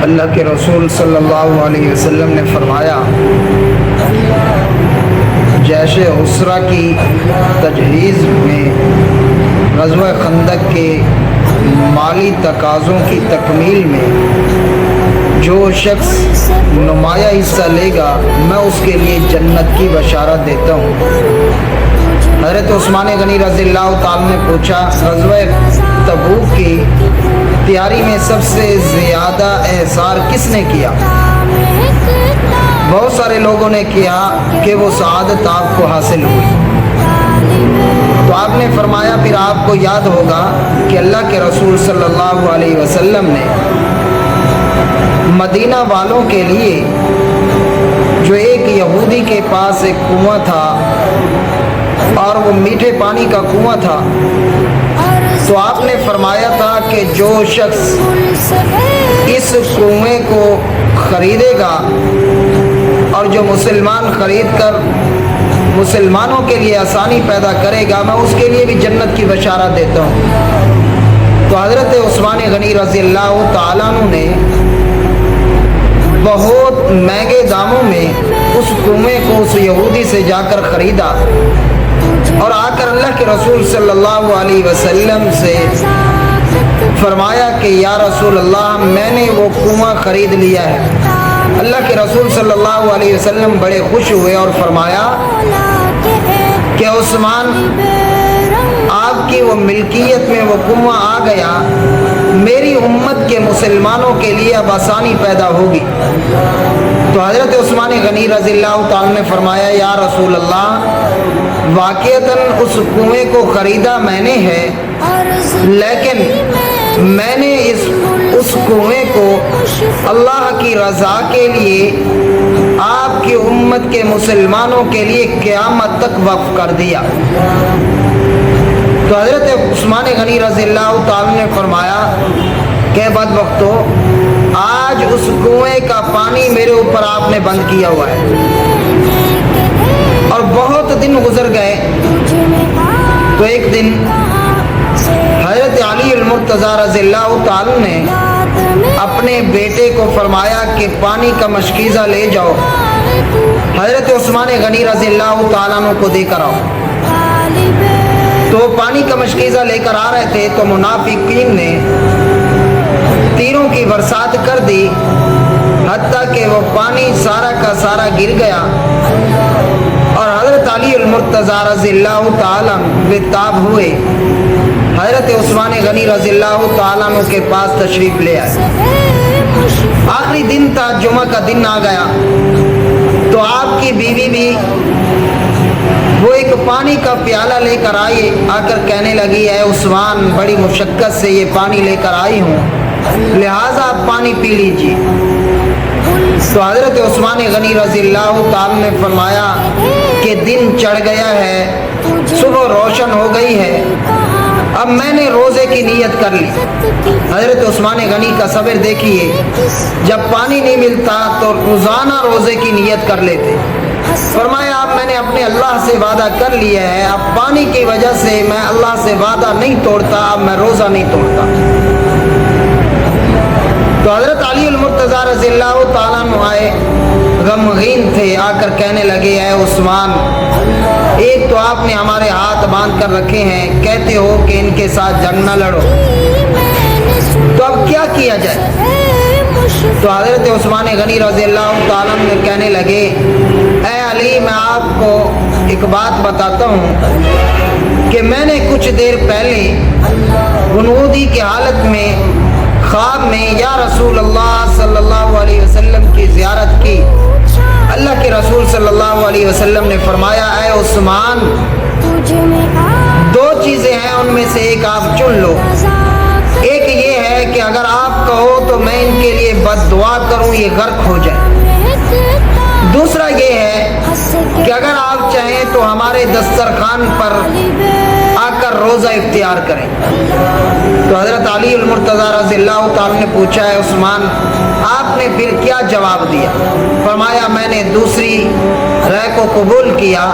اللہ کے رسول صلی اللہ علیہ وسلم نے فرمایا جیش اسرا کی تجہیز میں غزوہ خندق کے مالی تقاضوں کی تکمیل میں جو شخص نمایاں حصہ لے گا میں اس کے لیے جنت کی بشارت دیتا ہوں۔ حضرت عثمان غنی رضی اللہ تعالیٰ نے پوچھا غزوہ تبوک کی تیاری میں سب سے زیادہ احصار کس نے کیا؟ بہت سارے لوگوں نے کیا کہ وہ سعادت آپ کو حاصل ہوئی، تو آپ نے فرمایا پھر آپ کو یاد ہوگا کہ اللہ کے رسول صلی اللہ علیہ وسلم نے مدینہ والوں کے لیے جو ایک یہودی کے پاس ایک کنواں تھا اور وہ میٹھے پانی کا کنواں تھا، تو آپ نے فرمایا تھا کہ جو شخص اس کنویں کو خریدے گا اور جو مسلمان خرید کر مسلمانوں کے لیے آسانی پیدا کرے گا میں اس کے لیے بھی جنت کی بشارت دیتا ہوں۔ تو حضرت عثمان غنی رضی اللہ تعالیٰ عنہ نے بہت مہنگے داموں میں اس کنویں کو اس یہودی سے جا کر خریدا اور آ کر اللہ کے رسول صلی اللہ علیہ وسلم سے فرمایا کہ یا رسول اللہ میں نے وہ کنواں خرید لیا ہے۔ اللہ کے رسول صلی اللہ علیہ وسلم بڑے خوش ہوئے اور فرمایا کہ عثمان آپ کی وہ ملکیت میں وہ کنواں آ گیا، میری امت کے مسلمانوں کے لیے اب آسانی پیدا ہوگی۔ تو حضرت عثمان غنی رضی اللہ تعالیٰ نے فرمایا یا رسول اللہ واقعتاً اس کنویں کو خریدا میں نے ہے، لیکن میں نے اس کنویں کو اللہ کی رضا کے لیے آپ کی امت کے مسلمانوں کے لیے قیامت تک وقف کر دیا۔ تو حضرت عثمان غنی رضی اللہ تعالیٰ نے فرمایا کہ بدبختو آج اس کنویں کا پانی میرے اوپر آپ نے بند کیا ہوا ہے، اور بہت دن گزر گئے۔ تو ایک دن حضرت علی المرتضیٰ رضی اللہ تعالیٰ نے اپنے بیٹے کو فرمایا کہ پانی کا مشکیزہ لے جاؤ، حضرت عثمان غنی رضی اللہ تعالیٰ عنہ کو دے کر آؤ۔ تو پانی کا مشکیزہ لے کر آ رہے تھے تو منافقین نے تیروں کی برسات کر دی، حتیٰ کہ وہ پانی سارا کا سارا گر گیا اور حضرت علی المرتضیٰ رضی اللہ تعالیٰ بتاب ہوئے حضرت عثمان غنی رضی اللہ تعالیٰ عنہ کے پاس تشریف لے آئے۔ آخری دن تھا، جمعہ کا دن آ گیا، تو آپ کی بیوی بھی وہ ایک پانی کا پیالہ لے کر آئی، آ کر کہنے لگی اے عثمان بڑی مشقت سے یہ پانی لے کر آئی ہوں، لہٰذا آپ پانی پی لیجیے۔ تو حضرت عثمان غنی رضی اللہ تعالیٰ نے فرمایا کہ دن چڑھ گیا ہے، صبح روشن ہو گئی ہے، اب میں نے روزے کی نیت کر لی۔ حضرت عثمان غنی کا صبر دیکھیے، جب پانی نہیں ملتا تو روزانہ روزے کی نیت کر لیتے۔ فرمایا اب میں نے اپنے اللہ سے وعدہ کر لیا ہے، اب پانی کی وجہ سے میں اللہ سے وعدہ نہیں توڑتا، اب میں روزہ نہیں توڑتا۔ تو حضرت علی المرتضیٰ رضی اللہ تعالیٰ عنہ آئے، غمگین تھے، آ کر کہنے لگے اے عثمان ایک تو آپ نے ہمارے ہاتھ باندھ کر رکھے ہیں، کہتے ہو کہ ان کے ساتھ جنگ نہ لڑو، تو اب کیا کیا جائے؟ تو حضرت عثمان غنی رضی اللہ تعالیٰ عنہ کہنے لگے اے علی میں آپ کو ایک بات بتاتا ہوں کہ میں نے کچھ دیر پہلے غنودی کی حالت میں خواب میں یا رسول اللہ صلی اللہ علیہ وسلم کی زیارت کی۔ اللہ کے رسول صلی اللہ علیہ وسلم نے فرمایا اے عثمان دو چیزیں ہیں، ان میں سے ایک آپ چن لو۔ ایک یہ ہے کہ اگر آپ کہو تو میں ان کے لیے بد دعا کروں یہ غرق ہو جائے، دوسرا یہ ہے کہ اگر آپ چاہیں تو ہمارے دسترخوان پر آ کر روزہ اختیار کریں۔ تو حضرت علی المرتضیٰ رضی اللہ تعالیٰ نے پوچھا ہے عثمان آپ نے پھر کیا جواب دیا؟ فرمایا میں نے دوسری رائے کو قبول کیا۔